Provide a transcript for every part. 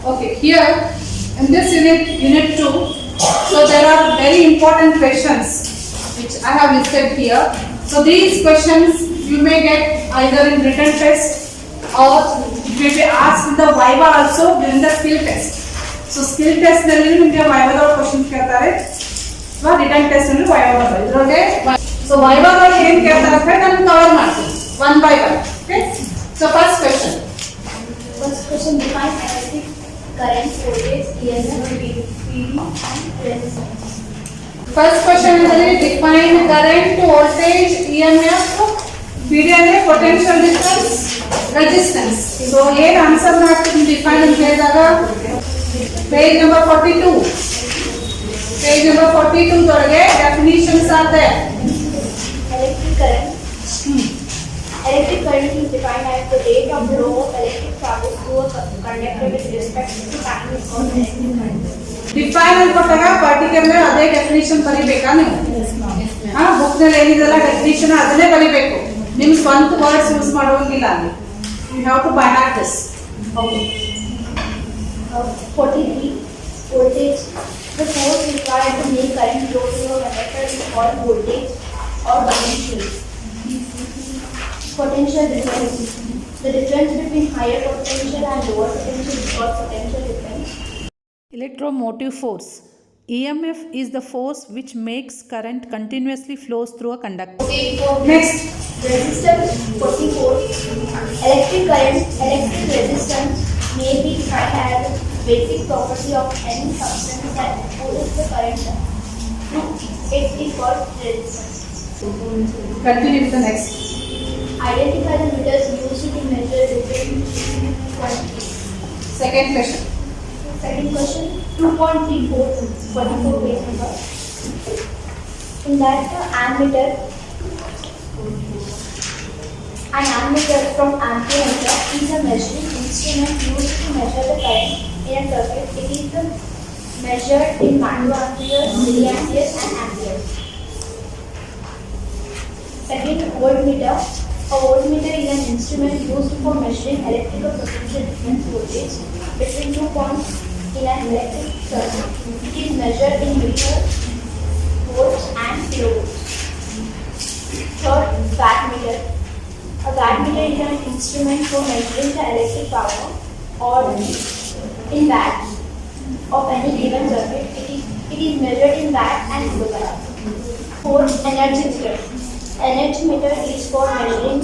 Okay, here in this unit 2, so there are very important questions which I have listed here. So these questions you may get either in written test or you may be asked in the Viva also during the skill test. So skill test ನಲ್ಲಿ ನಿಮಗೆ Viva questions ಕೇಳ್ತಾರೆ ಅಥವಾ written test ನಲ್ಲಿ Viva ಇದರೊಳಗೆ so Viva ದಲ್ಲಿ ಏನು ಕೇಳ್ತಾರೆ ಅಂತ ನಾನು ಕವರ್ ಮಾಡ್ತೀನಿ one by one. Okay, so first question define electric current, voltage, EMF, PD and resistance. First question is define current, voltage, EMF, PD and potential difference, resistance. So here answer ಮಾಡ್ತೀನಿ define ಅಂತ ಹೇಳಿದಾಗ page number 42. Page number 42 ದೊಳಗೆ definitions are there. Electric current. Electric current is defined as the rate of flow of electric charges through a conductor with respect to time is called electric current. Define ಅಂತ ಕೊಟ್ಟಾಗ particular ಅದೇ definition ಬರಿಬೇಕಾ ನೀವು? ಹಾ, book ನಲ್ಲಿ ಏನಿದೆಲ್ಲ definition ಅದನ್ನೇ ಬರಿಬೇಕು. ನಿಮ್ ಸ್ವಂತ ವರ್ಡ್ಸ್ ಯೂಸ್ ಮಾಡೋಂಗಿಲ್ಲ ಅಲ್ಲಿ. You have to by heart this. Okay. 43 voltage. The force required to make current flow through a conductor is called voltage or potential. Potential difference. The difference between higher potential and lower potential is called potential difference. Electromotive force. EMF is the force which makes current continuously flows through a conductor. Next. Resistance. 44. Electric current, electric resistance may be defined as a basic property of any substance that pulls the current through it is called resistance. Continue with the next. Identify the meters used to measure different quantities. Second question. Second question, 2.34, 44 page number. In that ammeter, an ammeter from amperemeter is a measuring instrument used to measure the current in a circuit. It is measured in microamperes, milliamperes and amperes. Second, voltmeter. A voltmeter is an instrument used for measuring electrical potential difference voltage between 2 points in an electric circuit. It is measured in meters, volts and kilovolts. Third, wattmeter. A wattmeter is an instrument for measuring the electric power or in watts of any given circuit. It is measured in watt and kilowatt. Fourth, energy meter. Energy meter is for measuring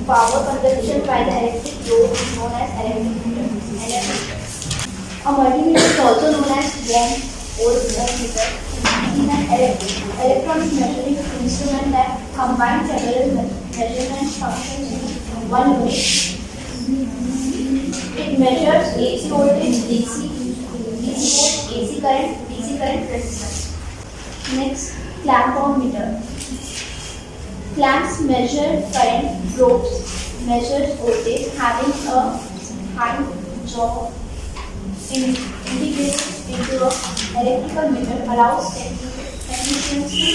power consumption by the electric load known as energy meter. A multimeter is also known as voltmeter. It is an electronic measuring instrument that combines several measurement functions in one unit. It measures AC voltage, DC voltage, AC current resistance. Next, clampometer. Clamps measure current, probes measures voltage, having a hand jaw integrated into an electrical meter allows technicians to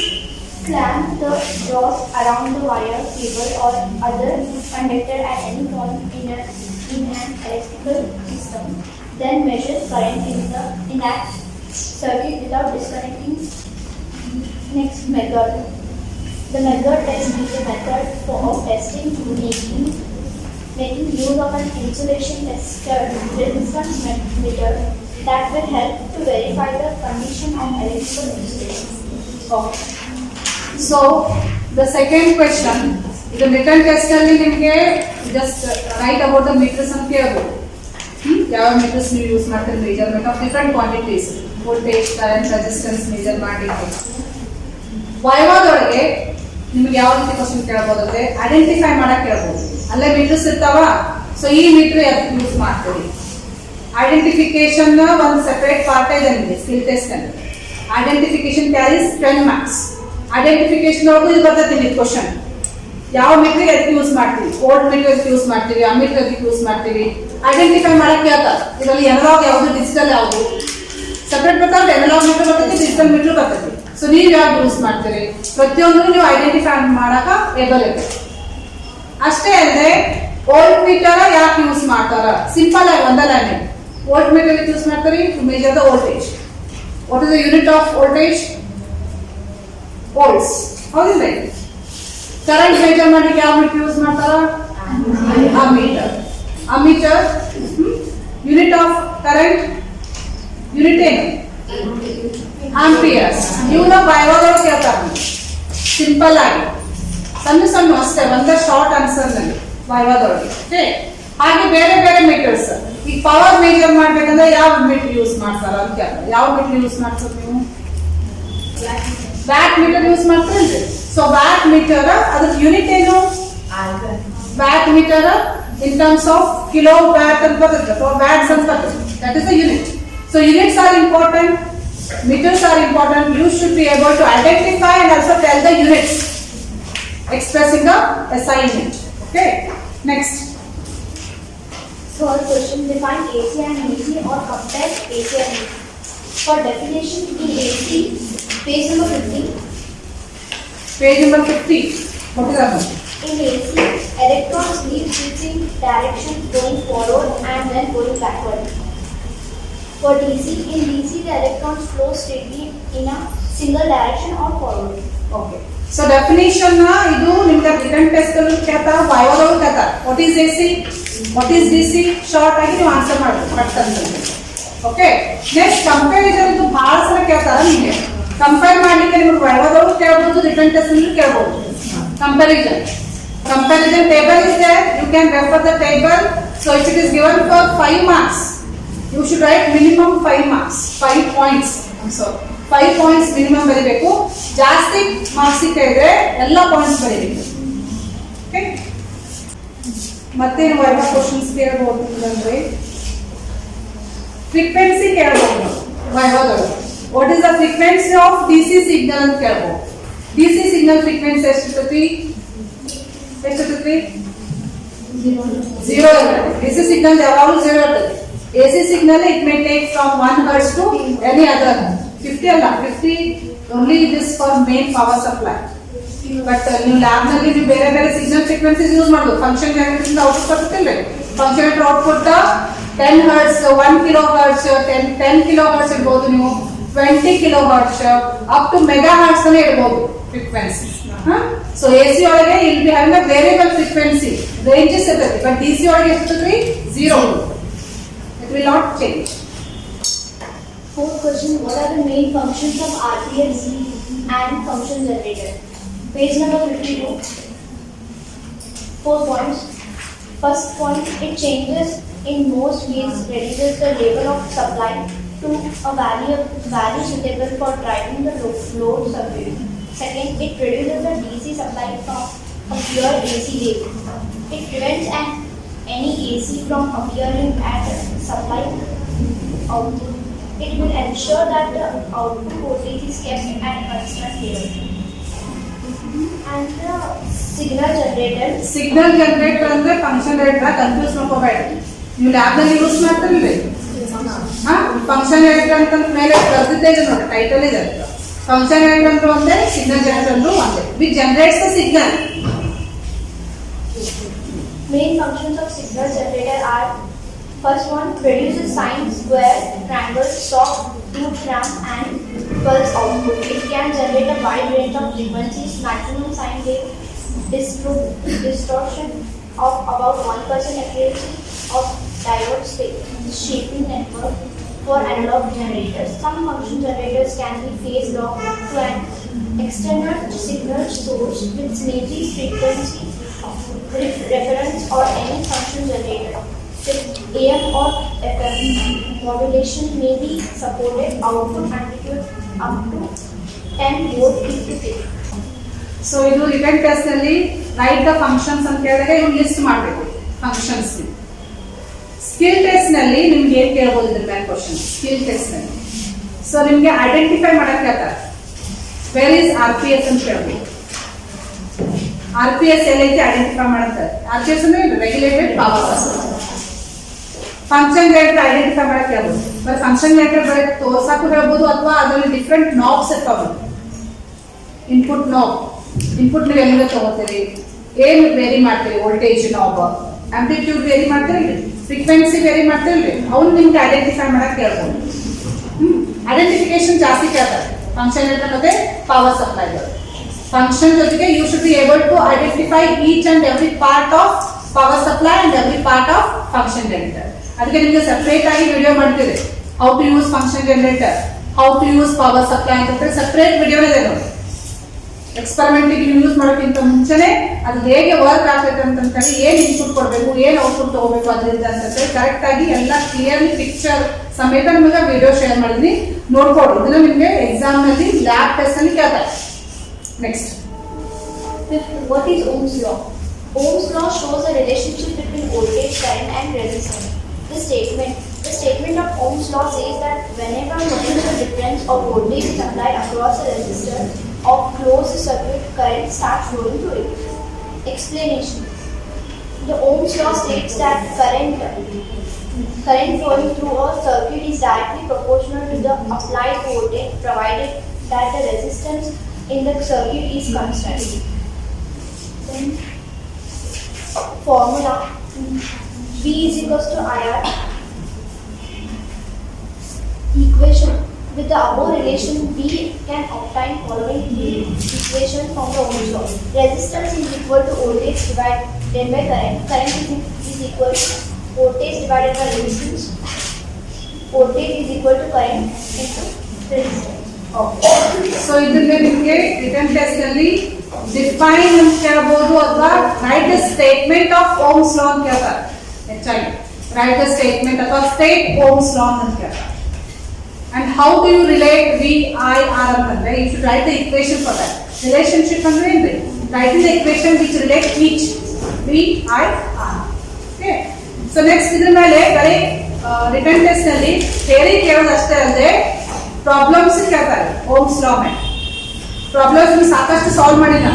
clamp the jaws around the wire, cable or other conductor at any point in an electrical system, then measures current in that circuit without disconnecting. Next, method. The method test is a method of testing making use of an insulation tester resistance meter that will help to verify the condition of electrical insulation. Okay. So the second question is a written test ಅಲ್ಲಿ ನಿಮಗೆ just write about the meters ಅಂತ ಕೇಳಬಹುದು. ಯಾವ meters ನೀವು use ಮಾಡ್ತೀರಿ measurement of different quantities voltage current resistance measure ಮಾಡಿದ್ರೆ ವೈವಾದೊಳಗೆ ನಿಮಗೆ ಯಾವ ರೀತಿ ಕ್ವಶನ್ ಕೇಳಬಹುದು ಅಂದ್ರೆ ಐಡೆಂಟಿಫೈ ಮಾಡಕ್ ಕೇಳಬಹುದು. ಅಲ್ಲೇ ಮೀಟರ್ಸ್ ಇರ್ತಾವ, ಸೊ ಈ ಮೀಟರ್ ಯಾಕೆ ಯೂಸ್ ಮಾಡ್ತೀವಿ ಐಡೆಂಟಿಫಿಕೇಶನ್ ಒಂದು ಸೆಪರೇಟ್ ಪಾರ್ಟ್ ಇದೆ ನಿಮಗೆ ಸ್ಕಿಲ್ ಟೆಸ್ಟ್ ಅಲ್ಲಿ. Identification carries 10 marks. ಐಡೆಂಟಿಫಿಕೇಶನ್ ಒಳಗೂ ಇದು ಬರ್ತದೆ ನಿಮಗೆ ಕ್ವಶನ್. ಯಾವ ಮೀಟರ್ ಎದಕ್ಕೆ ಯೂಸ್ ಮಾಡ್ತೀವಿ, ವೋಲ್ಟ್ ಮೀಟರ್ ಎದಕ್ಕೆ ಯೂಸ್ ಮಾಡ್ತೀವಿ, ಅಮೀಟರ್ ಎದಕ್ಕೆ ಯೂಸ್ ಮಾಡ್ತೀವಿ, ಐಡೆಂಟಿಫೈ ಮಾಡಕ್ ಕೇಳ್ತಾರೆ. ಇದರಲ್ಲಿ ಎನಲಾಗ್ ಯಾವುದು, ಡಿಜಿಟಲ್ ಯಾವುದು, ಸೆಪರೇಟ್ ಬರ್ತಾವೆ. ಎನಲಾಗ್ ಮೀಟರ್ ಬರ್ತೈತಿ, ಡಿಜಿಟಲ್ ಮೀಟರ್ ಬರ್ತೈತಿ. ಸೊ ನೀವು ಯಾವ್ದು ಯೂಸ್ ಮಾಡ್ತೀರಿ ಪ್ರತಿಯೊಂದು ನೀವು ಐಡೆಂಟಿಫೈ ಮಾಡಕ ಏಬಲ್ ಇರ್ಬೇಕು. ಅಷ್ಟೇ ಅಲ್ಲದೆ ವೋಲ್ಟ್ ಮೀಟರ್ ಯಾಕೆ ಯೂಸ್ ಮಾಡ್ತಾರ, ಸಿಂಪಲ್ ಆಗಿ ಒಂದಲ್ಲ ವೋಲ್ಟ್ ಮೀಟರ್ ಯೂಸ್ ಮಾಡ್ತಾರೆ to measure the voltage. What is the unit of voltage? Volts. ಹೌದಿಲ್ಲ? ಕರೆಂಟ್ ಮೇಜರ್ ಮಾಡಲಿಕ್ಕೆ ಯಾವ ಮೀಟರ್ ಯೂಸ್ ಮಾಡ್ತಾರ? Ammeter. Ammeter unit of current unit ಏನು? ಆಂಪಿಯರ್ಸ್. ಇವನ್ನ ಬಯೋದೊಳಗೆ ಕೇಳ್ತಾರೆ ಸಿಂಪಲ್ ಆಗಿ, ಸಣ್ಣ ಸಣ್ಣ ಅಷ್ಟೇ, ಒಂದೇ ಶಾರ್ಟ್ ಆನ್ಸರ್ ನಲ್ಲಿ ಬಯೋದೊಳಗೆ. ಓಕೆ, ಹಾಗೆ ಬೇರೆ ಬೇರೆ ಮೀಟರ್ಸ್. ಈಗ ಪವರ್ ಮೇಜರ್ ಮಾಡ್ಬೇಕಂದ್ರೆ ಯಾವ ಮೀಟರ್ ಯೂಸ್ ಮಾಡ್ತಾರ ಅಂತ ಕೇಳ್ತಾರೆ. ಯಾವ ಮೀಟರ್ ಯೂಸ್ ಮಾಡ್ತಾರೆ ನೀವು? ವ್ಯಾಟ್ ಮೀಟರ್ ಯೂಸ್ ಮಾಡ್ತೀರಿ. ಸೊ ವ್ಯಾಟ್ ಮೀಟರ್ ಅದ್ರ ಯೂನಿಟ್ ಏನು? Watt meter in terms of kilowatt and or watts and that is the unit. So units are important, meters are important. You should be able to identify and also tell the units expressing the SI unit. Okay, next. Third question, define AC and DC or compare AC and DC. For definition, in AC, page number 50. Page number 50. What is that one? In AC, electrons leave switching directions going forward and then going backward. For DC, in DC, the electrons flow straightly in a single direction or forward. Okay. So definition na idu nimga written test allu kehtara, bioದೊಳಗೆ ಕೇಳ್ತಾರೆ. What is AC? What is DC? Short ಆಗಿ ನೀವು answer ಮಾಡ್ತಂದ್ರೆ. Okay. Next comparison ಇದು ಬಹಳ ಸಲ ಕೇಳ್ತಾರೆ ನಿಮಗೆ. Compare ಮಾಡ್ಲಿಕ್ಕೆ ನಿಮಗೆ ಬಯೋದೊಳಗೆ ಕೇಳಬಹುದು, written test ಅಲ್ಲಿ ಕೇಳಬಹುದು. Comparison table is there. You can refer the table. So if it is given for 5 marks, you should write minimum 5 marks, 5 points. I'm sorry, 5 points minimum ಬರೀಬೇಕು. ಜಾಸ್ತಿ ಮಾರ್ಕ್ಸ್ ಇದ್ದರೆ ಎಲ್ಲ ಪಾಯಿಂಟ್ಸ್ ಬರೀಬೇಕು. ಓಕೆ, ಮತ್ತೆ ನಾವು ಎಲ್ಲ ಕ್ವಶನ್ಸ್ ಕೇಳಬಹುದು ಅಂದ್ರೆ ಫ್ರೀಕ್ವೆನ್ಸಿ ಕೇಳಬಹುದು. ಬಯೋದೊಳಗೆ what is the frequency of DC signal ಅಂತ ಕೇಳಬಹುದು. ಡಿಸಿ ಸಿಗ್ನಲ್ ಫ್ರೀಕ್ವೆನ್ಸಿ ಎಷ್ಟಿರ್ತೈತಿ? Zero. AC signal ಯಾವಾಗಲೂ 0 ಇರ್ತದೆ. AC signal it may take from 1 hertz to any other. 50 ಅಲ್ಲ, 50 only this for main power supply. But ನೀವು lab ನಲ್ಲಿ ನೀವು ಬೇರೆ ಬೇರೆ ಸಿಗ್ನಲ್ ಫ್ರೀಕ್ವೆನ್ಸೀಸ್ ಯೂಸ್ ಮಾಡಬಹುದು. ಫಂಕ್ಷನ್ ಜನರೇಟರ್ ಇಂದ ಔಟ್ಪುಟ್ ಬರುತ್ತಿಲ್ಲ. Function generator output 10 hertz, 1 kilohertz, 10 kilohertz ಇರಬಹುದು, ನೀವು 20 kilohertz up to megahertz ಅನ್ನು ಇರಬಹುದು ಫ್ರೀಕ್ವೆನ್ಸಿ. So AC ಒಳಗೆ ಇಲ್ಲಿ be having a variable frequency ranges ಇರ್ತದೆ, but DC ಒಳಗೆ ಎಷ್ಟಿರ್ತದೆ? 0. It will not change. Fourth question, what are the main functions of RPS and function generator? Page number 52. 4 points. First point, it changes in most ways, reduces the level of supply to a value suitable for driving the load circuit. Second, it reduces the DC supply from a pure AC level. It prevents any AC from appearing at supply output. It will ensure that the output voltage is kept at constant level. And the signal generator. Signal generator ಅಂದ್ರೆ function generator confuse ಮಾಡ್ಕೋಬೇಡಿ. ನೀವು lab ನಲ್ಲಿ use ಮಾಡ್ತಿರಲಿಲ್ಲ. Function generator ಅಂತ ಮೇಲೆ ಬರ್ದಿದ್ದೇ ಇದೆ ನೋಡಿ, title ಇದೆ. Function generator ಒಂದೇ, signal generator ಒಂದೇ. Which generates the signal. Main functions of signal generator are: first one, produces sine, square, triangle, stop, tube ramp, and pulse output. It can generate a wide range of frequencies. Maximum sine wave distortion of about 1% accuracy of diode shaping network. For analog generators, some function generators can be phase locked to an external signal source with maybe frequency reference or any function generator. With AM or FM modulation may be supported. Output amplitude up to 10 volt into 6. So ಇದು return test ನಲ್ಲಿ right the functions ಅಂತ ಹೇಳಿದ್ರೆ ಇವು list ಮಾಡಬೇಕು functions. Skill test ನಲ್ಲಿ ನಿಮ್ಗೆ ಏನ್ ಕೇಳಬಹುದು ಇದ್ರ ಮೇಲೆ ಕ್ವಶನ್. ಸ್ಕಿಲ್ ಟೆಸ್ಟ್ ನಲ್ಲಿ ಸೊ ನಿಮ್ಗೆ ಐಡೆಂಟಿಫೈ ಮಾಡಕ್ ಹೇಳ್ತಾರೆ. ವೇರ್ ಇಸ್ RPS ಅಂತ ಕೇಳಬಹುದು. RPS ಎಲ್ಲೈತಿ ಐಡೆಂಟಿಫೈ ಮಾಡ್ತಾರೆ. RPS ಅಂದ್ರೆ regulated power supply. Function generator identify ಮಾಡಕ್ ಹೇಳ್ಬೋದು. ಬಟ್ ಫಂಕ್ಷನ್ ಜನರೇಟರ್ ಬರೀ ತೋರ್ಸಾಕು ಹೇಳ್ಬೋದು, ಅಥವಾ ಅದರಲ್ಲಿ ಡಿಫ್ರೆಂಟ್ ನಾಬ್ಸ್ ಇರ್ತಾವೆ. ಇನ್ಪುಟ್ ನಾಬ್, ಇನ್ಪುಟ್ ನೀವು ಎಲ್ಲಿಂದ ತಗೋತೀರಿ, ಏನು ವೇರಿ ಮಾಡ್ತೀರಿ, ವೋಲ್ಟೇಜ್ ನಾಬ್, ಆಂಪ್ಲಿಟ್ಯೂಡ್ ವೇರಿ ಮಾಡ್ತೀರಿ, ಫ್ರೀಕ್ವೆನ್ಸಿ ವೇರಿ ಮಾಡ್ತಿರ್ಲಿ ಅವ್ನು ನಿಮ್ಗೆ ಐಡೆಂಟಿಫೈ ಮಾಡಕ್ಕೆ ಕೇಳ್ಬೋದು. ಐಡೆಂಟಿಫಿಕೇಶನ್ ಜಾಸ್ತಿ ಕೇಳ್ತಾರೆ ಫಂಕ್ಷನ್ ಜನರೇಟರ್ ಮತ್ತೆ ಪವರ್ ಸಪ್ಲೈಗಳು. ಫಂಕ್ಷನ್ ಜೊತೆಗೆ you should be able to identify each and every part of power supply and every part of function generator. ಅದಕ್ಕೆ ನಿಮಗೆ ಸೆಪರೇಟ್ ಆಗಿ ವಿಡಿಯೋ ಮಾಡ್ತೀವಿ, how to use function generator, how to use power supply ಅಂತ separate video ಇದೆ ನೋಡಿ. Experiment use ಮಾಡೋಕ್ಕಿಂತ ಮುಂಚೆನೆ ಅದು ಹೇಗೆ ವರ್ಕ್ ಆಗ್ತೈತೆ ಅಂತಂದ್ರೆ ಏನ್ ಇನ್ಪುಟ್ ಕೊಡಬೇಕು, ಏನ್ ಔಟ್ಪುಟ್ ತಗೋಬೇಕು ಅದರಿಂದ ಅಂತಂದ್ರೆ ಕರೆಕ್ಟ್ ಆಗಿ ಎಲ್ಲ ಕ್ಲಿಯರ್ಲಿ ಪಿಕ್ಚರ್ ಸಮೇತ ನಿಮಗೆ ವಿಡಿಯೋ ಶೇರ್ ಮಾಡಿದ್ವಿ, ನೋಡ್ಕೊಡಿ. ಇದನ್ನ ನಿಮಗೆ ಎಕ್ಸಾಮ್ ನಲ್ಲಿ ಲ್ಯಾಬ್ ಟೆಸ್ಟ್ ಅಲ್ಲಿ ಕೇಳ್ತಾರೆ. Next, what is Ohm's law? Ohm's law shows a relationship between voltage, current and resistance. The statement of Ohm's law says that whenever potential difference of voltage is applied across a resistor of closed circuit, current starts flowing through it. Explanation. The Ohm's law states that current flowing through a circuit is directly proportional to the applied voltage, provided that the resistance in the circuit is constant. Then formula V is equals to IR. Equation. With the above relation, we can obtain following three equations from the Ohm's law. Resistance is equal to voltage divided by current. Current is equal to voltage divided by resistance. Voltage is equal to current into resistance. So ಇದನ್ನ ನಿಮಗೆ written test ಅಲ್ಲಿ define ಅಂತ ಕೇಳಬಹುದು ಅಥವಾ write the statement of Ohm's law ಅಂತ ಕೇಳ್ತಾರೆ. ಹೆಚ್ಚಾಗಿ write the statement ಅಥವಾ ಸ್ಟೇಟ್ ಓಮ್ಸ್ ಲಾ ಅಂತ ಕೇಳ್ತಾರೆ. And how do you relate V I R ಅಂತಂದ್ರೆ you should write the equation for that. Relationship ಅಂದ್ರೆ ಏನ್ರಿ? Writing the equation which relate each V I R. Okay, so next ಇದ್ರ ಮೇಲೆ ಬರೀ return test ನಲ್ಲಿ theory ಕೇಳೋದು ಅಷ್ಟೇ ಅಲ್ಲದೆ ಪ್ರಾಬ್ಲಮ್ಸ್ ಕೇಳ್ತಾರೆ. ಓಮ್ಸ್ ಲಾ ಮೇಲೆ ಪ್ರಾಬ್ಲಮ್ಸ್ ಸಾಕಷ್ಟು ಸಾಲ್ವ್ ಮಾಡಿಲ್ಲ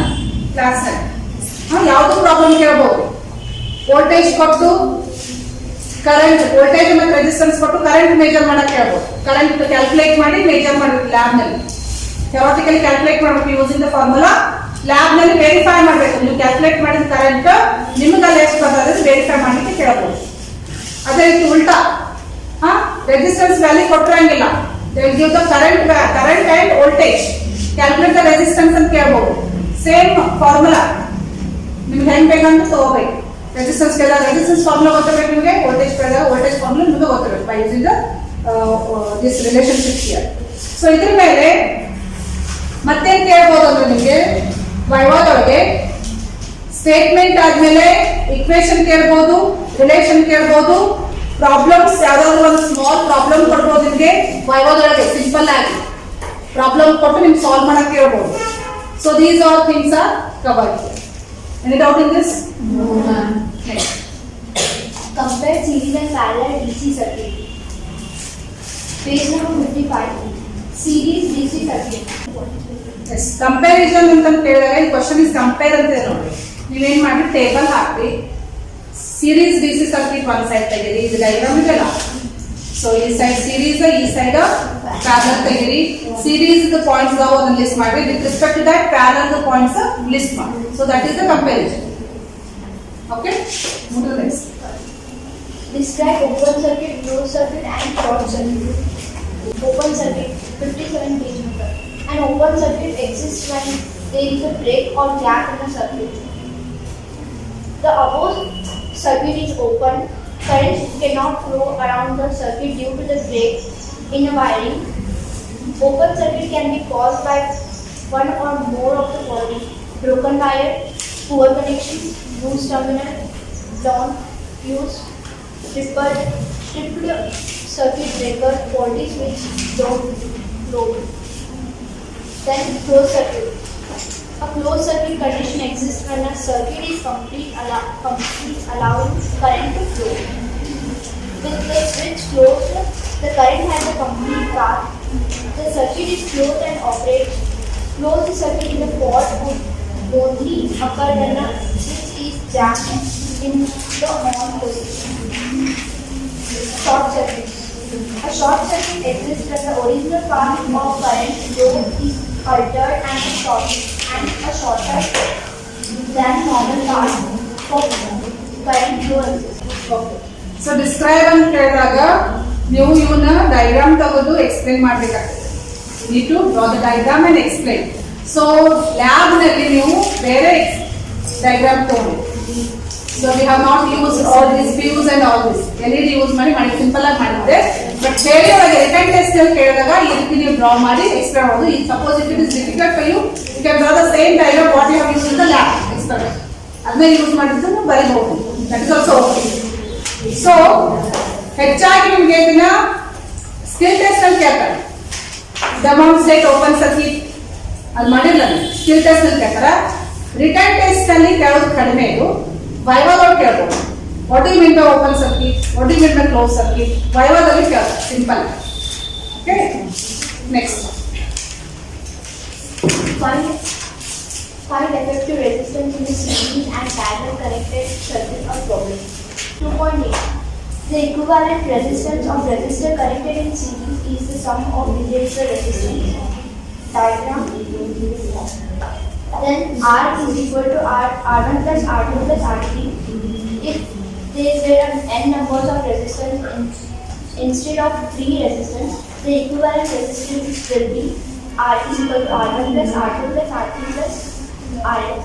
ಕ್ಲಾಸ್ ನಲ್ಲಿ. ಯಾವ್ದು ಪ್ರಾಬ್ಲಮ್ ಕೇಳಬಹುದು? ವೋಲ್ಟೇಜ್ ಕೊಟ್ಟು ಕರೆಂಟ್, ವೋಲ್ಟೇಜ್ ಮತ್ತು ರೆಸಿಸ್ಟೆನ್ಸ್ ಕೊಟ್ಟು ಕರೆಂಟ್ ಮೇಜರ್ ಮಾಡಕ್ ಹೇಳ್ಬೋದು. ಕರೆಂಟ್ ಕ್ಯಾಲ್ಕುಲೇಟ್ ಮಾಡಿ ಮೇಜರ್ ಮಾಡಬೇಕು ಲ್ಯಾಬ್ ನಲ್ಲಿ. ಥಿಯರಾಟಿಕಲಿ ಕ್ಯಾಲ್ಕುಲೇಟ್ ಮಾಡಬೇಕು ಯೂಸಿಂಗ್ ದ ಫಾರ್ಮುಲಾ. ಲ್ಯಾಬ್ ನಲ್ಲಿ ವೆರಿಫೈ ಮಾಡಬೇಕು ನೀವು ಕ್ಯಾಲ್ಕುಲೇಟ್ ಮಾಡಿದ ಕರೆಂಟ್ ನಿಮ್ಗಲ್ಲಿ ಎಷ್ಟು ಬರ್ತದೆ ವೆರಿಫೈ ಮಾಡಲಿಕ್ಕೆ ಕೇಳಬಹುದು. ಅದೇ ರೀತಿ ಉಲ್ಟಾ ರೆಸಿಸ್ಟೆನ್ಸ್ ವ್ಯಾಲ್ಯೂ ಕೊಟ್ಟಿರಂಗಿಲ್ಲ, they will give the current and voltage, calculate the resistance ಅಂತ ಕೇಳಬಹುದು. ಸೇಮ್ ಫಾರ್ಮುಲಾ ನಿಮ್ಗೆ ಹೆಂಗ್ ಬೇಕಂತ ತಗೋಬೇಕು. ರೆಸಿಸ್ಟೆನ್ಸ್ ಕೇಳಿದಾಗ ರೆಸಿಸ್ಟೆನ್ಸ್ ಫಾರ್ಮುಲಾ ಗೊತ್ತಿರಬೇಕು ನಿಮಗೆ, ವೋಲ್ಟೇಜ್ ಕೇಳಿದಾಗ ವೋಲ್ಟೇಜ್ ಫಾರ್ಮುಲಾ ನಿಮಗೆ ಗೊತ್ತಿರಬೇಕು by using this relationship here. So ಇದ್ರ ಮೇಲೆ ಮತ್ತೇನ್ ಕೇಳ್ಬೋದು ಅಂದ್ರೆ ನಿಮಗೆ ವೈವಾದೊಳಗೆ ಸ್ಟೇಟ್ಮೆಂಟ್ ಆದ್ಮೇಲೆ ಇಕ್ವೇಶನ್ ಕೇಳ್ಬೋದು, ರಿಲೇಶನ್ ಕೇಳ್ಬೋದು, ಪ್ರಾಬ್ಲಮ್ಸ್ ಯಾವ್ದಾದ್ರು ಒಂದು ಸ್ಮಾಲ್ ಪ್ರಾಬ್ಲಮ್ ಕೊಡ್ಬೋದು ನಿಮಗೆ ವೈವಾದೊಳಗೆ ಸಿಂಪಲ್ ಆಗಿ ಪ್ರಾಬ್ಲಮ್ ಕೊಟ್ಟು ನಿಮ್ಗೆ ಸಾಲ್ವ್ ಮಾಡಕ್ ಕೇಳ್ಬೋದು. So these all things are covered. Any doubt in this? Compare series and parallel DC circuit. Page number 55. Series DC circuit. Yes, comparison ಅಂತ ಕೇಳಿದಾಗ ಈ ಕ್ವಶನ್ ಇಸ್ ಕಂಪೇರ್ ಅಂತ ಇದೆ ನೋಡಿ. ನೀವೇನ್ ಮಾಡಿ ಟೇಬಲ್ ಹಾಕಿ ಸೀರೀಸ್ ಡಿಸಿ ಸರ್ಕ್ಯೂಟ್ ಒಂದ್ ಸೈಡ್ ತೆಗೀರಿ, ಇದು ಡಯಾಗ್ರಾಮ್ ಇದೆಲ್ಲ. ಸೊ ಈ ಸೈಡ್ ಸೀರೀಸ್, ಈ ಸೈಡ್ ಪ್ಯಾರಲಲ್ ತೆಗೀರಿ. ಸೀರೀಸ್ ಪಾಯಿಂಟ್ಸ್ ಅದಾವ ಅದನ್ನ ಲಿಸ್ಟ್ ಮಾಡಿ, with respect to that parallel points list ಮಾಡಿ. So that is the comparison. Okay, move to the next. Describe open circuit, closed circuit and short circuit. Open circuit 57 page number. An open circuit exists when there is a break or gap in the circuit. The above circuit is open. Current cannot flow around the circuit due to the break in the wiring. Open circuit can be caused by one or more of the following: broken wire, poor connection, loose terminal, blown fuse, tripped circuit breaker, faulty switch, don't load. Then closed circuit. A closed circuit condition exists when a circuit is complete allowing current to flow. With the switch closed, the current has a complete path. The circuit is closed and operates. Closed circuit in the fault would only occur when a switch is jammed in the on position. Short circuit. A short circuit exists when the original path of current flow is altered and a shorter than normal path for current flow exists. Okay. So describe ಅಂತ ಕೇಳಿದಾಗ ನೀವು ಇವನ್ನ diagram ತಗೋದು explain ಮಾಡಬೇಕಾಗ್ತದೆ. Need to draw the diagram and explain. So lab ನಲ್ಲಿ ನೀವು ಬೇರೆ diagram ತಗೊಂಡು, so we have not use all this views and all this LED use ಮಾಡಿ ಸಿಂಪಲ್ ಆಗಿ ಮಾಡಿದ್ದೆ. ಬಟ್ ಥಿಯರಿ ಒಳಗೆ ರಿಟರ್ನ್ ಟೆಸ್ಟ್ ಅಲ್ಲಿ ಕೇಳಿದಾಗ ಈ ರೀತಿ ನೀವು ಡ್ರಾ ಮಾಡಿ ಎಕ್ಸ್ಪ್ಲೈನ್ ಮಾಡೋದು. ಈ suppose if it is difficult for you can draw the same diagram what you have use in the lab experiment. ಅದನ್ನ ಯೂಸ್ ಮಾಡಿದ್ದು ನೀವು ಬರೀಬಹುದು. That is also okay. So ಹೆಚ್ಚಾಗಿ ನಿಮಗೆ ಇದನ್ನ ಸ್ಕಿಲ್ ಟೆಸ್ಟ್ ಅಲ್ಲಿ ಕೇಳ್ತಾರೆ. ಡೆಮಾನ್ಸ್ಟ್ರೇಟ್ ಓಪನ್ ಸರ್ಕ್ಯೂಟ್ ಅದು ಮಾಡಿಲ್ಲ, ಸ್ಕಿಲ್ ಟೆಸ್ಟ್ ಅಲ್ಲಿ ಕೇಳ್ತಾರೆ. ರಿಟರ್ನ್ ಟೆಸ್ಟ್ ಅಲ್ಲಿ ಕೇಳೋದು ಕಡಿಮೆ. ಇದು ವೈವಾದಲ್ಲಿ ಕೇಳ್ಬೋದು. What you mean by open circuit, what you mean by close circuit, ವೈವಾದಲ್ಲಿ ಕೇಳ್ತಾರೆ simple. Okay, next Find effective resistance in the series and parallel connected circuit or problem. 2.8. The equivalent resistance of resistor connected in series is the sum of individual resistance. Diagram. Then R is equal to R1 plus R2 plus R3. If there are n numbers of resistance instead of 3 resistance, the equivalent resistance will be R is equal to R1 plus R2 plus R3 plus Rn.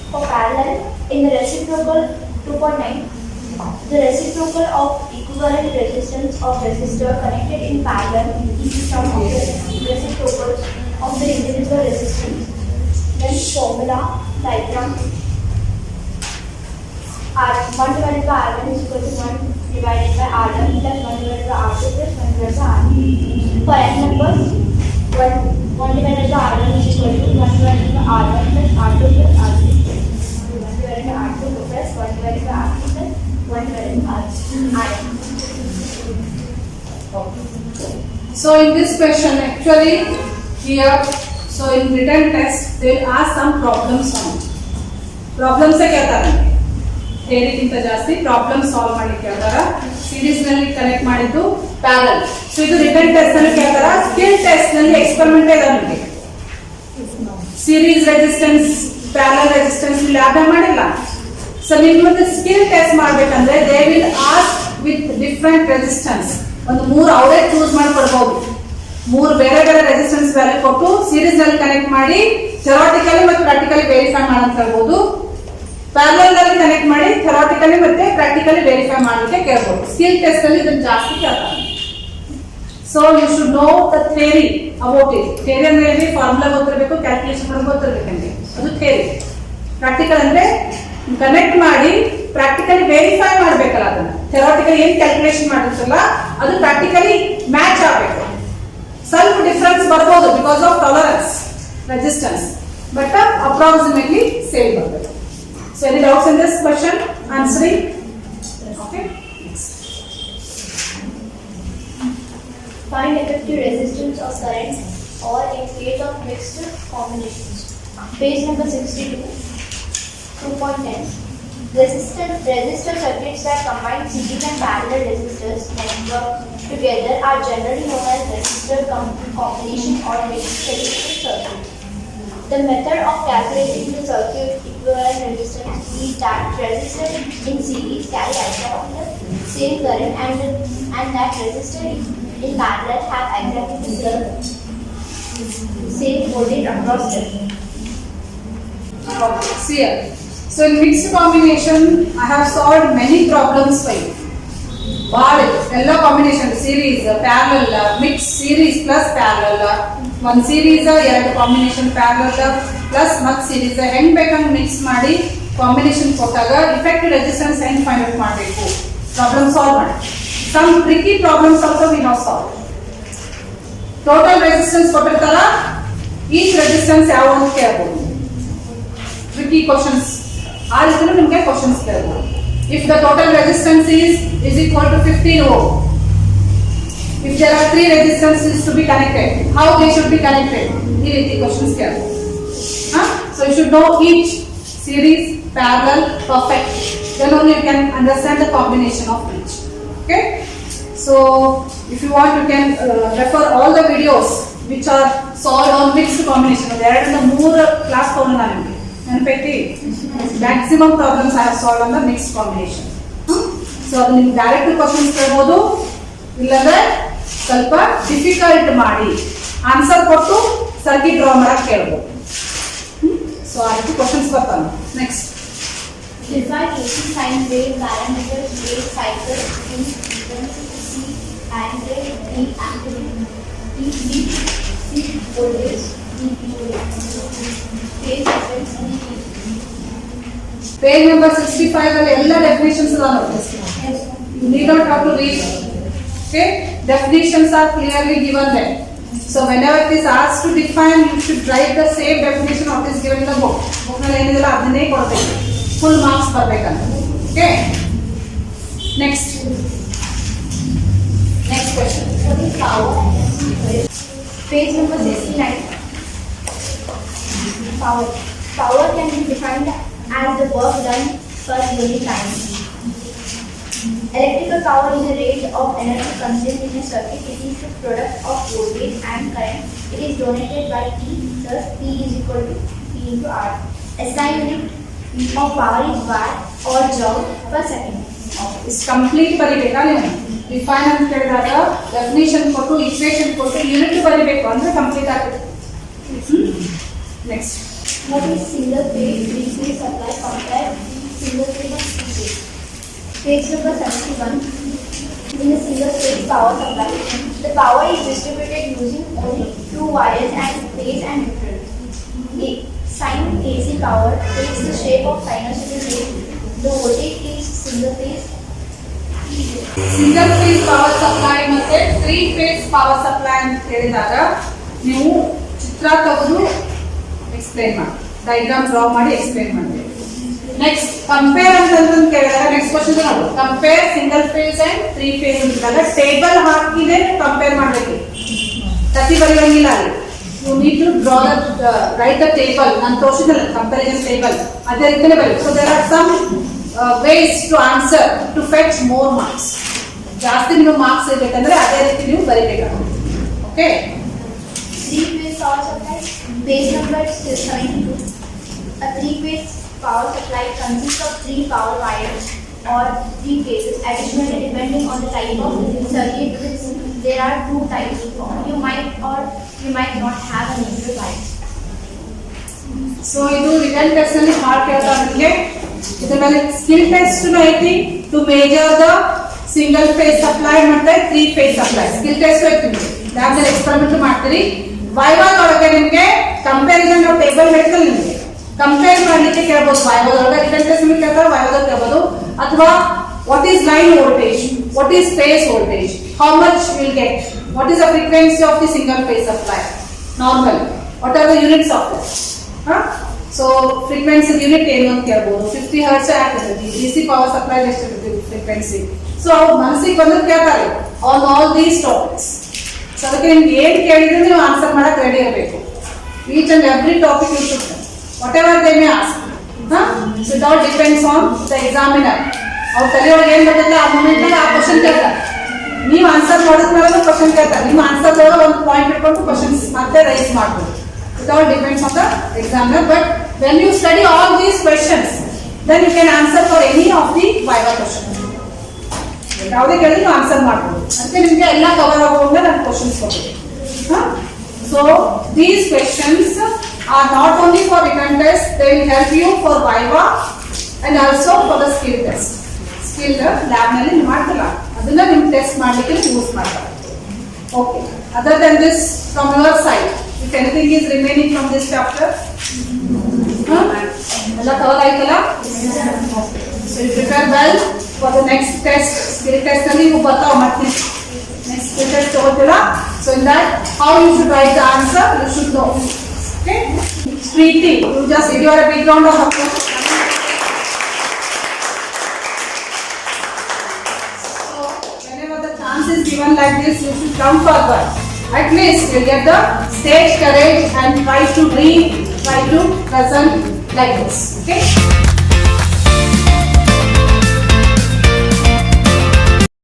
For parallel, in the reciprocal 2.9, the reciprocal of equivalent resistance of resistor connected in parallel is the sum of the reciprocals of the individual resistance. Then formula diagram. R1 divided by R1 is equal to 1 divided by R1 plus 1 divided by R2 plus 1 divided by R3. For n numbers, 1 divided by R1 is equal to 1 divided by R1 plus R2 plus R3. 1 divided by R2 plus 1 divided by R3 plus 1 divided by Rn. So in this question actually here, so in written test they will ask some problems on it. Problems से क्या करना है? Theory ಗಿಂತ ಜಾಸ್ತಿ problem solve ಮಾಡ್ಲಿಕ್ಕೆ ಹೇಳ್ತಾರ. Series ನಲ್ಲಿ connect ಮಾಡಿದ್ದು ಪ್ಯಾರಲ್. ಸೊ ಇದು ರಿಟರ್ನ್ ಟೆಸ್ಟ್ ನಲ್ಲಿ ಕೇಳ್ತಾರ. ಸ್ಕಿಲ್ ಟೆಸ್ಟ್ ನಲ್ಲಿ ಎಕ್ಸ್ಪೆರಿಮೆಂಟ್ ಇದೆ ನಿಮಗೆ. Series resistance parallel resistance lab ಮಾಡಿಲ್ಲ. ಸೊ ನಿಮ್ಮದು ಸ್ಕಿಲ್ ಟೆಸ್ಟ್ ಮಾಡ್ಬೇಕಂದ್ರೆ they will ask with different resistance. ಒಂದು 3 ಅವರೇ ಚೂಸ್ ಮಾಡಿ ಕೊಡ್ಬಹುದು. 3 ಬೇರೆ ಬೇರೆ ರೆಸಿಸ್ಟೆನ್ಸ್ ವ್ಯಾಲ್ಯೂ ಕೊಟ್ಟು ಸೀರೀಸ್ ನಲ್ಲಿ ಕನೆಕ್ಟ್ ಮಾಡಿ ಥಿಯರಾಟಿಕಲಿ ಮತ್ತು ಪ್ರಾಕ್ಟಿಕಲಿ ವೆರಿಫೈ ಮಾಡಂತ ಹೇಳ್ಬೋದು. ಪ್ಯಾರಲಲ್ ನಲ್ಲಿ ಕನೆಕ್ಟ್ ಮಾಡಿ ಥಿಯರಾಟಿಕಲಿ ಮತ್ತೆ ಪ್ರಾಕ್ಟಿಕಲಿ ವೆರಿಫೈ ಮಾಡಲಿಕ್ಕೆ ಕೇಳಬಹುದು. ಸ್ಕಿಲ್ ಟೆಸ್ಟ್ ಅಲ್ಲಿ ಇದನ್ನ ಜಾಸ್ತಿ ಕೇಳ್ತಾರೆ. So you should know the theory about it. Theory ಅಂದ್ರೆ ಫಾರ್ಮುಲಾ ಗೊತ್ತಿರಬೇಕು, ಕ್ಯಾಲ್ಕುಲೇಷನ್ ಮಾಡೋದು ಗೊತ್ತಿರಬೇಕಂತೆ, ಅದು ಥಿಯರಿ. ಪ್ರಾಕ್ಟಿಕಲ್ ಅಂದ್ರೆ ಕನೆಕ್ಟ್ ಮಾಡಿ ಪ್ರಾಕ್ಟಿಕಲಿ ವೆರಿಫೈ ಮಾಡಬೇಕಲ್ಲ. ಅದನ್ನ ಥಿಯರಾಟಿಕಲಿ ಏನ್ ಕ್ಯಾಲ್ಕುಲೇಷನ್ ಮಾಡಿರ್ತಾರಲ್ಲ ಅದು ಪ್ರಾಕ್ಟಿಕಲಿ ಮ್ಯಾಚ್ ಆಗಬೇಕು. ಸ್ವಲ್ಪ ಡಿಫರೆನ್ಸ್ ಬರ್ಬೋದು because of tolerance resistance, but approximately same ಬರಬೇಕು. So any doubts in this question? Answering? Okay. Find effective resistance of current or in case of mixed combinations. Page number 62. 2.10. Resistor circuits that combine series and parallel resistors network together are generally known as resistor combination or mixed resistor circuit. The method of calculating the circuit equivalent resistance is that resistors in series carry exactly the same current and that resistors in parallel have exactly the same voltage across them. Okay, see here. So in mixed combination, I have solved many problems for you. All combination, series, parallel, mixed series plus parallel, one series, ಎರಡು combination parallel plus ಮತ್ತೆ series ಹೆಂಗ್ ಬೇಕಂಗ್ mix ಮಾಡಿ combination ಕೊಟ್ಟಾಗ effective resistance ಹೆಂಗ್ find out ಮಾಡಬೇಕು, problem solve ಮಾಡಿ. Some tricky problems also we have solve. Total resistance ಕೊಟ್ಟಿರ್ತಾರ, ಈಚ್ ರೆಸಿಸ್ಟೆನ್ಸ್ ಯಾವ ಅಂತ ಕೇಳಬಹುದು. ಟ್ರಿಕಿ ಕ್ವಶನ್ಸ್ ಆದ್ರೆ ನಿಮಗೆ ಕ್ವಶನ್ಸ್ ಕೇಳಬಹುದು. If the total resistance is equal to 15 ohm, if there are 3 resistances to be connected, how they should be connected? These are the questions here. So you should know each series, parallel, perfect. Then only you can understand the combination of each. Okay? So if you want, you can refer all the videos which are solved on mixed combination. There are the more class ನೆನಪೈತಿ maximum problems I have solve on the mixed combination. So ಅದು ನಿಮ್ಗೆ direct questions ಕೇಳ್ಬೋದು, ಇಲ್ಲಾಂದ್ರೆ ಸ್ವಲ್ಪ difficult ಮಾಡಿ answer ಕೊಟ್ಟು circuit draw ಮಾಡಕ್ ಕೇಳ್ಬೋದು. ಸೊ ಆ ರೀತಿ ಕ್ವಶನ್ಸ್ ಬರ್ತಾವೆ. Next Define AC sine wave parameters, wave cycle, in frequency, C angle, D amplitude, D beat, C voltage, D phase difference, D. Page number 65 ಅಲ್ಲಿ ಎಲ್ಲ ಡೆಫಿನಿಷನ್ಸ್ ಅದಾವ ನೋಡಿ. You need not have to read. Okay, definitions are clearly given there. So whenever it is asked to define, you should write the same definition what is given in the book. Book ನಲ್ಲಿ ಏನಿದೆಲ್ಲ ಅದನ್ನೇ ಕೊಡ್ಬೇಕು, full marks ಬರ್ಬೇಕಂತ. Okay, next question. What is power? Page number 69. Power. Power can be defined as the work done per unit time. Electrical power is a range of energy consumed in a circuit. It is the product of voltage and current. It is donated by T, thus P is equal to P into R. SI unit of power is watt or joule per second. Is complete ಬರಿಬೇಕಾ ನೀವು? Define ಅಂತ ಹೇಳಿದಾಗ definition ಕೊಟ್ಟು equation ಕೊಟ್ಟು unit ಬರಿಬೇಕು ಅಂದ್ರೆ complete ಆಗುತ್ತೆ. Next What is single phase, three phase supply compared single phase of three phase? Page number 71. In a single phase power supply, the power is distributed using only two wires and phase and neutral. Sine AC power takes the shape of sinusoidal wave. The voltage is single phase. Single phase power supply ಮತ್ತೆ 3 phase power supply ಅಂತ ಹೇಳಿದಾಗ ನೀವು ಚಿತ್ರ ತೆಗೆದು explain ಮಾಡಿ, diagram draw ಮಾಡಿ explain ಮಾಡಿ. Next compare ಅಂತ ಕೇಳಿದಾಗ ನೆಕ್ಸ್ಟ್ ಕ್ವಶನ್ ನೋಡು. Compare single phase and 3 phase ಅಂದಾಗ ಟೇಬಲ್ ಹಾಕಿದೆ ಕಂಪೇರ್ ಮಾಡಬೇಕು, ಕತಿ ಬರೆಯಂಗಿಲ್ಲ ಅಲ್ಲಿ. You need to draw the write the table. ನಾನು ತೋರಿಸಿದಲ್ಲ ಕಂಪ್ಯಾರಿಸನ್ ಟೇಬಲ್, ಅದೇ ರೀತಿನೇ ಬರೀ. So there are some ways to answer to fetch more marks. ಜಾಸ್ತಿ ನೀವು ಮಾರ್ಕ್ಸ್ ಇರಬೇಕಂದ್ರೆ ಅದೇ ರೀತಿ ನೀವು ಬರೀಬೇಕಾಗುತ್ತೆ. Okay, 3 phase power supply. Page number 72. A 3 phase power supply consists of 3 power wires or 3 phases. Additionally, depending on the type of circuit, there are 2 types. You might or you might not have a neutral wire. So ಇದು return test ಅಲ್ಲಿ hard ಕೇಳ್ತಾ ನಿಮಗೆ. ಇದರ ಮೇಲೆ skill test ಐತಿ to measure the single phase supply ಮತ್ತೆ 3 phase supply. Skill test ಐತಿ, lab ನಲ್ಲಿ ಎಕ್ಸ್ಪೆರಿಮೆಂಟ್ ಮಾಡ್ತೀರಿ. ವೈವಾಲ್ ಒಳಗೆ ನಿಮಗೆ ಕಂಪ್ಯಾರಿಸನ್ ಆಫ್ ಟೇಬಲ್ ಹೇಳ್ತಾರೆ, ನಿಮಗೆ ಕಂಪೇರ್ ಮಾಡ್ಲಿಕ್ಕೆ ಕೇಳಬಹುದು. ವೈವಾಲ್ ಒಳಗೆ ರಿಟರ್ನ್ ಟೆಸ್ಟ್ ನಿಮಗೆ ಕೇಳ್ತಾರೆ, ವೈವಾಲ್ ಕೇಳಬಹುದು. ಅಥವಾ what is line voltage, what is phase voltage, how much will get, what is the frequency of the single phase supply normal, what are the units of that. So frequency unit ಏನು ಅಂತ ಕೇಳ್ಬೋದು. 50 hertz ಆಗ್ತದೆ DC power supply ಎಷ್ಟಿರ್ತದೆ frequency. So ಅವ್ರು ಮನಸ್ಸಿಗೆ ಬಂದ್ರೆ ಕೇಳ್ತಾರೆ on all these topics. So ಅದಕ್ಕೆ ನಿಮ್ಗೆ ಏನ್ ಕೇಳಿದ್ರೆ ನೀವು ಆನ್ಸರ್ ಮಾಡಕ್ ರೆಡಿ ಇರಬೇಕು. Each and every topic you should what ever they may ask. So it all depends on the examiner. ಅವ್ರ ತಲೆಯೊಳಗೆ ಏನ್ ಬರ್ತದೆ ಆ ಮೂಮೆಂಟ್ ಆ ಕ್ವಶನ್ ಕೇಳ್ತಾರೆ. ನೀವು ಆನ್ಸರ್ ಮಾಡಿದ್ಮೇಲೆ ಕ್ವಶನ್ ಕೇಳ್ತಾರೆ. ನಿಮ್ಮ ಆನ್ಸರ್ ಒಂದು ಪಾಯಿಂಟ್ ಇಟ್ಕೊಂಡು ಕ್ವಶನ್ಸ್ ಮತ್ತೆ ರೈಸ್ ಮಾಡ್ಬೋದು. It all depends on the examiner, but when you study all these questions, then you can answer for any of the viva questions. ಯಾವುದೇ ಕೇಳಿದ್ರೆ ನೀವು ಆನ್ಸರ್ ಮಾಡ್ಬೋದು. ಅದಕ್ಕೆ ನಿಮಗೆ ಎಲ್ಲ ಕವರ್ ಆಗೋಂಗೆ ನಾನು ಕ್ವಶನ್ಸ್ ಕೊಡ್ತೀನಿ. So these questions are not only for written test, they will help you for viva and also for the skill test. Skill lab ನಲ್ಲಿ ನೀವು ಮಾಡ್ತಿಲ್ಲ, ಅದನ್ನ ನಿಮ್ಮ ಟೆಸ್ಟ್ ಮಾಡ್ಲಿಕ್ಕೆ ಯೂಸ್ ಮಾಡ್ತಾರೆ. Okay. Other than this, from your side, if anything is remaining from this chapter, ಎಲ್ಲ cover ಆಯ್ತಲ್ಲ? So you prepare well for the next test. Skill test ಅಲ್ಲಿ ನೀವು ಬರ್ತಾವ ಮತ್ತೆ next skill test ತಗೋತೀರಾ. So in that, how you should write the answer, you should know. Okay? Preeti, you just give your background of her. So whenever the chance is given like this, you should come forward. At least you get the stage courage and try to read, try to present like this. Okay?